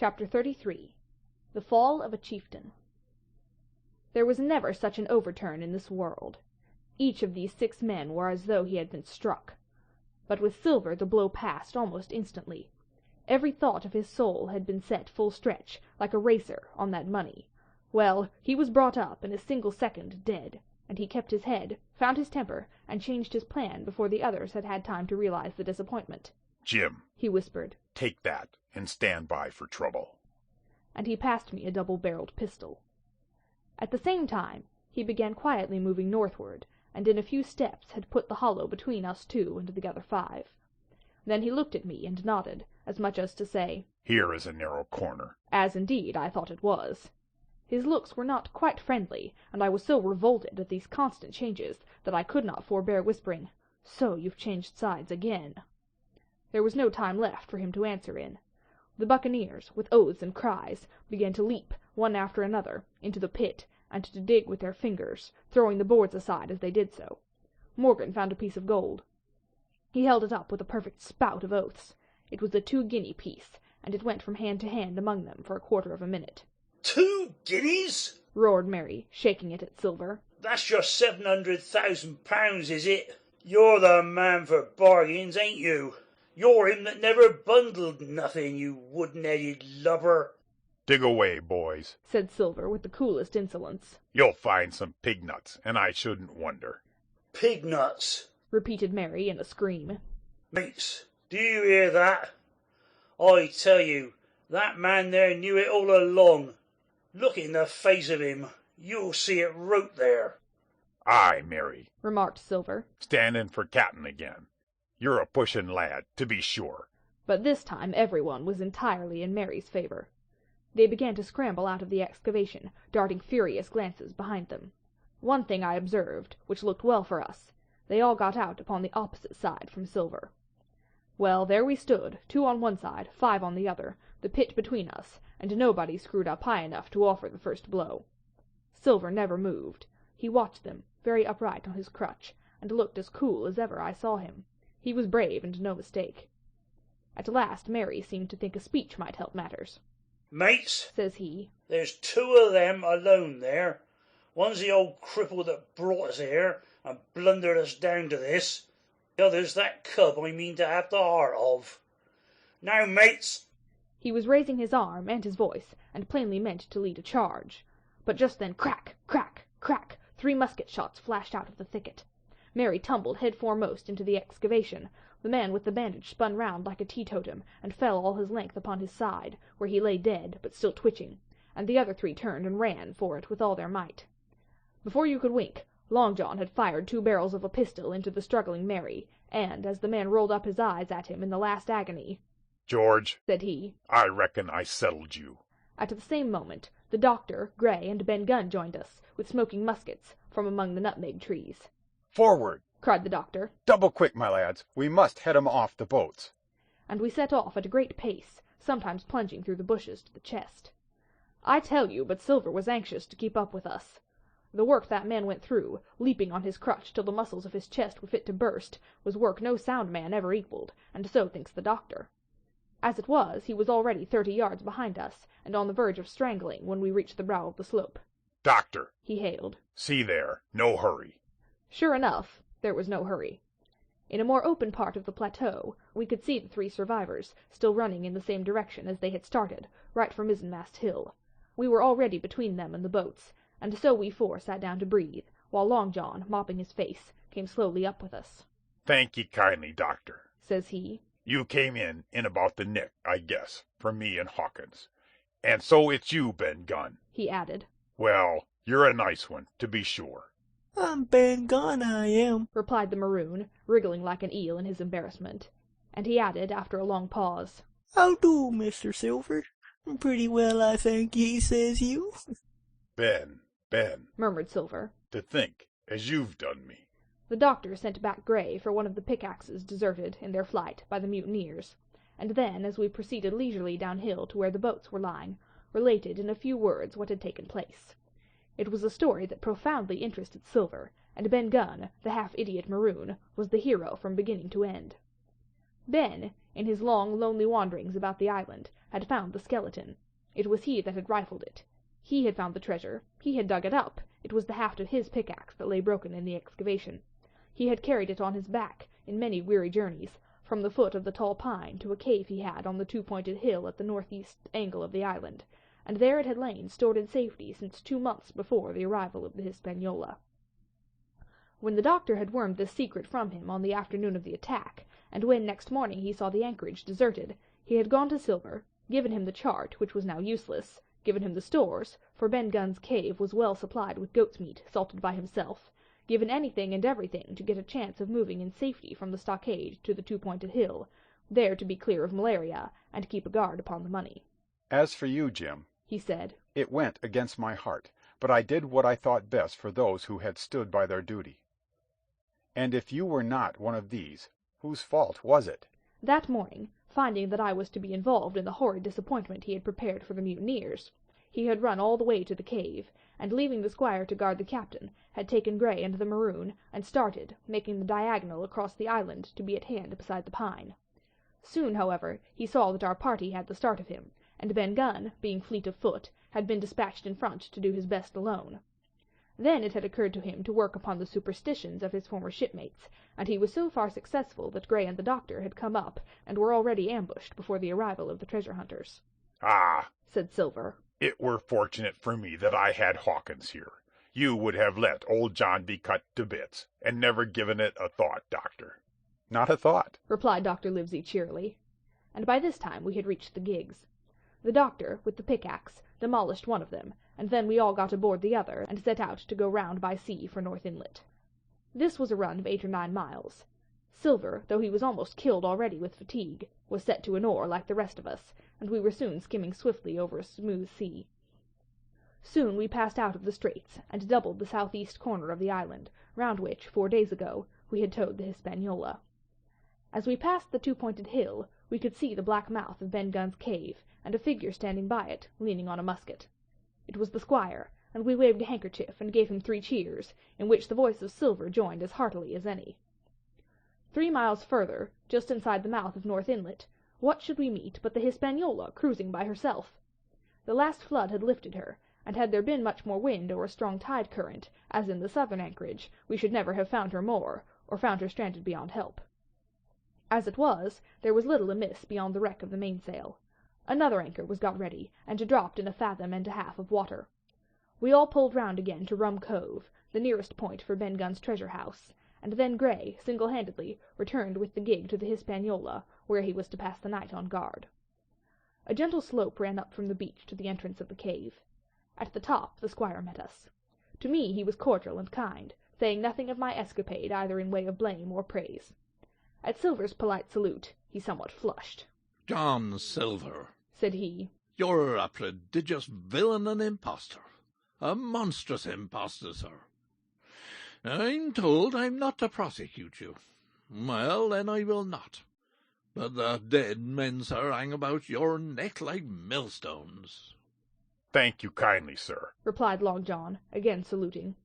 Chapter 33. The Fall of a Chieftain. There was never such an overturn in this world. Each of these 6 men were as though he had been struck. But with Silver the blow passed almost instantly. Every thought of his soul had been set full stretch, like a racer, on that money. Well, he was brought up in a single second dead, and he kept his head, found his temper, and changed his plan before the others had had time to realize the disappointment. "Jim," he whispered, "take that, and stand by for trouble." And he passed me a double-barreled pistol. At the same time, he began quietly moving northward, and in a few steps had put the hollow between us 2 and the other 5. Then he looked at me and nodded, as much as to say, "Here is a narrow corner." As indeed I thought it was. His looks were not quite friendly, and I was so revolted at these constant changes that I could not forbear whispering, "So you've changed sides again." There was no time left for him to answer in. The buccaneers, with oaths and cries, began to leap, one after another, into the pit, and to dig with their fingers, throwing the boards aside as they did so. Morgan found a piece of gold. He held it up with a perfect spout of oaths. It was a 2-guinea piece, and it went from hand to hand among them for a quarter of a minute. 2 guineas? Roared Mary, shaking it at Silver. That's your £700,000, is it? You're the man for bargains, ain't you? You're him that never bundled nothing, you wooden-headed lubber. "Dig away, boys," said Silver with the coolest insolence. "You'll find some pig nuts, and I shouldn't wonder." Pig nuts, repeated Mary in a scream. Mates, do you hear that? I tell you, that man there knew it all along. Look in the face of him. You'll see it wrote there. "Aye, Mary," remarked Silver, "standing for captain again. You're a pushin' lad, to be sure." But this time everyone was entirely in Mary's favor. They began to scramble out of the excavation, darting furious glances behind them. One thing I observed, which looked well for us. They all got out upon the opposite side from Silver. Well, there we stood, 2 on one side, 5 on the other, the pit between us, and nobody screwed up high enough to offer the first blow. Silver never moved. He watched them, very upright on his crutch, and looked as cool as ever I saw him. He was brave and no mistake. At last Mary seemed to think a speech might help matters. "Mates," says he, "there's 2 of them alone there. One's the old cripple that brought us here and blundered us down to this. The other's that cub I mean to have the heart of. Now, mates." He was raising his arm and his voice, and plainly meant to lead a charge. But just then crack, crack, crack, 3 musket shots flashed out of the thicket. Mary tumbled head foremost into the excavation. The man with the bandage spun round like a teetotum, and fell all his length upon his side, where he lay dead, but still twitching, and the other 3 turned and ran for it with all their might. Before you could wink, Long John had fired 2 barrels of a pistol into the struggling Mary, and, as the man rolled up his eyes at him in the last agony, "George," said he, "I reckon I settled you." At the same moment, the doctor, Gray, and Ben Gunn joined us, with smoking muskets, from among the nutmeg trees. "Forward!" cried the doctor. "Double quick, my lads. We must head 'em off the boats." And we set off at a great pace, sometimes plunging through the bushes to the chest. I tell you, but Silver was anxious to keep up with us. The work that man went through, leaping on his crutch till the muscles of his chest were fit to burst, was work no sound man ever equalled, and so thinks the doctor. As it was, he was already 30 yards behind us, and on the verge of strangling when we reached the brow of the slope. "Doctor," he hailed. "See there, no hurry." Sure enough, there was no hurry. In a more open part of the plateau, we could see the 3 survivors, still running in the same direction as they had started, right for Mizzenmast Hill. We were already between them and the boats, and so we 4 sat down to breathe, while Long John, mopping his face, came slowly up with us. "Thank ye kindly, doctor," says he. "You came in about the nick, I guess, for me and Hawkins. And so it's you, Ben Gunn," he added. "Well, you're a nice one, to be sure." "I'm Ben Gunn, I am," replied the maroon, wriggling like an eel in his embarrassment. And he added, after a long pause, "How do, Mr. Silver? Pretty well, I thank ye, says you." Ben, murmured Silver, "to think as you've done me." The doctor sent back Gray for one of the pickaxes deserted, in their flight, by the mutineers, and then, as we proceeded leisurely downhill to where the boats were lying, related in a few words what had taken place. It was a story that profoundly interested Silver, and Ben Gunn, the half-idiot maroon, was the hero from beginning to end. Ben, in his long, lonely wanderings about the island, had found the skeleton. It was he that had rifled it. He had found the treasure. He had dug it up. It was the haft of his pickaxe that lay broken in the excavation. He had carried it on his back, in many weary journeys, from the foot of the tall pine to a cave he had on the two-pointed hill at the northeast angle of the island, and there it had lain stored in safety since 2 months before the arrival of the Hispaniola. When the doctor had wormed this secret from him on the afternoon of the attack, and when next morning he saw the anchorage deserted, he had gone to Silver, given him the chart, which was now useless, given him the stores, for Ben Gunn's cave was well supplied with goat's meat, salted by himself, given anything and everything to get a chance of moving in safety from the stockade to the two-pointed hill, there to be clear of malaria, and keep a guard upon the money. As for you, Jim, he said, it went against my heart, but I did what I thought best for those who had stood by their duty. And if you were not one of these, whose fault was it? That morning, finding that I was to be involved in the horrid disappointment he had prepared for the mutineers, he had run all the way to the cave, and leaving the squire to guard the captain, had taken Grey and the Maroon, and started, making the diagonal across the island to be at hand beside the pine. Soon, however, he saw that our party had the start of him, and Ben Gunn, being fleet of foot, had been dispatched in front to do his best alone. Then it had occurred to him to work upon the superstitions of his former shipmates, and he was so far successful that Grey and the doctor had come up and were already ambushed before the arrival of the treasure hunters. "Ah," said Silver, "it were fortunate for me that I had Hawkins here. You would have let old John be cut to bits, and never given it a thought, Doctor." "Not a thought," replied Dr. Livesey cheerily. And by this time we had reached the gigs. The doctor, with the pickaxe, demolished one of them, and then we all got aboard the other, and set out to go round by sea for North Inlet. This was a run of 8 or 9 miles. Silver, though he was almost killed already with fatigue, was set to an oar like the rest of us, and we were soon skimming swiftly over a smooth sea. Soon we passed out of the straits, and doubled the southeast corner of the island, round which, 4 days ago, we had towed the Hispaniola. As we passed the two-pointed hill, we could see the black mouth of Ben Gunn's cave, and a figure standing by it, leaning on a musket. It was the squire, and we waved a handkerchief and gave him 3 cheers, in which the voice of Silver joined as heartily as any. 3 miles further, just inside the mouth of North Inlet, what should we meet but the Hispaniola cruising by herself? The last flood had lifted her, and had there been much more wind or a strong tide current, as in the southern anchorage, we should never have found her more, or found her stranded beyond help. As it was, there was little amiss beyond the wreck of the mainsail. Another anchor was got ready, and dropped in 1.5 fathoms of water. We all pulled round again to Rum Cove, the nearest point for Ben Gunn's treasure house, and then Grey, single-handedly, returned with the gig to the Hispaniola, where he was to pass the night on guard. A gentle slope ran up from the beach to the entrance of the cave. At the top the squire met us. To me he was cordial and kind, saying nothing of my escapade either in way of blame or praise. At Silver's polite salute he somewhat flushed. "John Silver," said he, "you're a prodigious villain and impostor. A monstrous impostor, sir. I'm told I'm not to prosecute you. Well, then I will not. But the dead men, sir, hang about your neck like millstones." "Thank you kindly, sir," replied Long John, again saluting.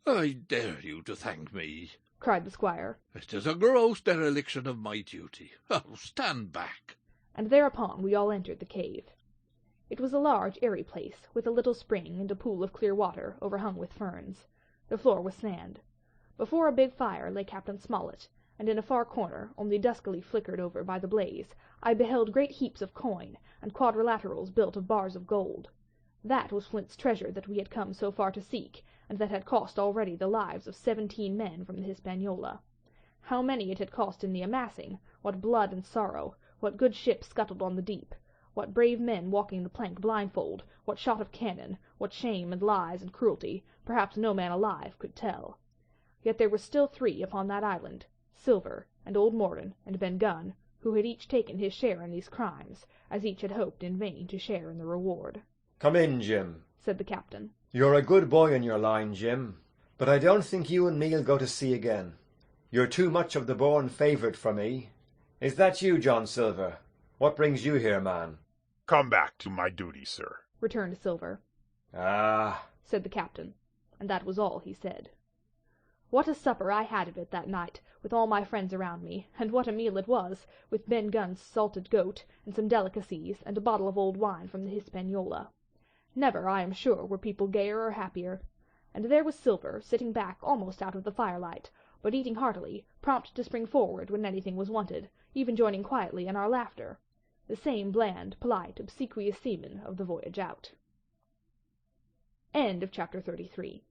"I dare you to thank me," cried the squire. "It is a gross dereliction of my duty. Oh, stand back." And thereupon we all entered the cave. It was a large, airy place, with a little spring and a pool of clear water, overhung with ferns. The floor was sand. Before a big fire lay Captain Smollett, and in a far corner, only duskily flickered over by the blaze, I beheld great heaps of coin, and quadrilaterals built of bars of gold. That was Flint's treasure that we had come so far to seek, and that had cost already the lives of 17 men from the Hispaniola. How many it had cost in the amassing, what blood and sorrow, what good ships scuttled on the deep, what brave men walking the plank blindfold, what shot of cannon, what shame and lies and cruelty, perhaps no man alive could tell. Yet there were still 3 upon that island, Silver, and old Morden, and Ben Gunn, who had each taken his share in these crimes, as each had hoped in vain to share in the reward. "Come in, Jim," said the captain. "You're a good boy in your line, Jim, but I don't think you and me'll go to sea again. You're too much of the born favourite for me. Is that you, John Silver? What brings you here, man?" "Come back to my duty, sir," returned Silver. "Ah," said the captain, and that was all he said. What a supper I had of it that night, with all my friends around me, and what a meal it was, with Ben Gunn's salted goat, and some delicacies, and a bottle of old wine from the Hispaniola. Never, I am sure, were people gayer or happier. And there was Silver, sitting back almost out of the firelight, but eating heartily, prompt to spring forward when anything was wanted, even joining quietly in our laughter. The same bland, polite, obsequious seaman of the voyage out. End of chapter 33.